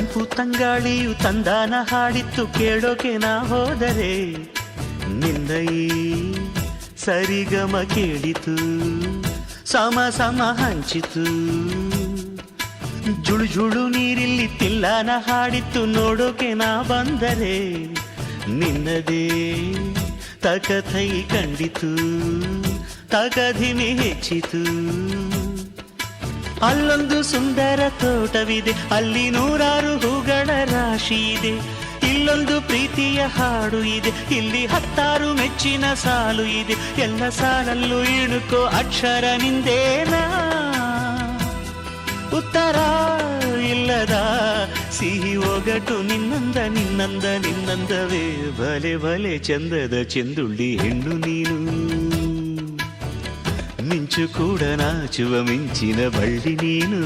ತಂಪು ತಂಗಾಳಿಯು ತಂದಾನ ಹಾಡಿತ್ತು ಕೇಳೋಕೆ ನಾ ಹೋದರೆ ನಿನ್ನ ಈ ಸರಿಗಮ ಕೇಳಿತು ಸಮ ಸಮ ಹಂಚಿತು ಜುಳು ಜುಳು ನೀರಿಲ್ಲಿ ತಿಲ್ಲಾನ ಹಾಡಿತ್ತು ನೋಡೋಕೆ ನಾ ಬಂದರೆ ನಿನ್ನದೇ ತಕಥೈ ಕಂಡಿತು ತಕಧಿಮಿ ಹೆಚ್ಚಿತು ಅಲ್ಲೊಂದು ಸುಂದರ ತೋಟವಿದೆ ಅಲ್ಲಿ ನೂರಾರು ಹೂಗಳ ರಾಶಿ ಇದೆ ಇಲ್ಲೊಂದು ಪ್ರೀತಿಯ ಹಾಡು ಇದೆ ಇಲ್ಲಿ 10 ಮೆಚ್ಚಿನ ಸಾಲು ಇದೆ ಎಲ್ಲ ಸಾಲಲ್ಲೂ ಇಣುಕೋ ಅಕ್ಷರ ನಿಂದೇನಾ ಉತ್ತರ ಇಲ್ಲದ ಸಿಹಿ ಒಗಟು ನಿನ್ನಂದವೇ ಭಲೆ ಭಲೆ ಚಂದದ ಚೆಂದುಳ್ಳಿ ಹೆಣ್ಣು ನೀನು ಮಿಂಚು ಕೂಡ ನಾಚುವ ಮಿಂಚಿನ ಬಳ್ಳಿ ನೀನು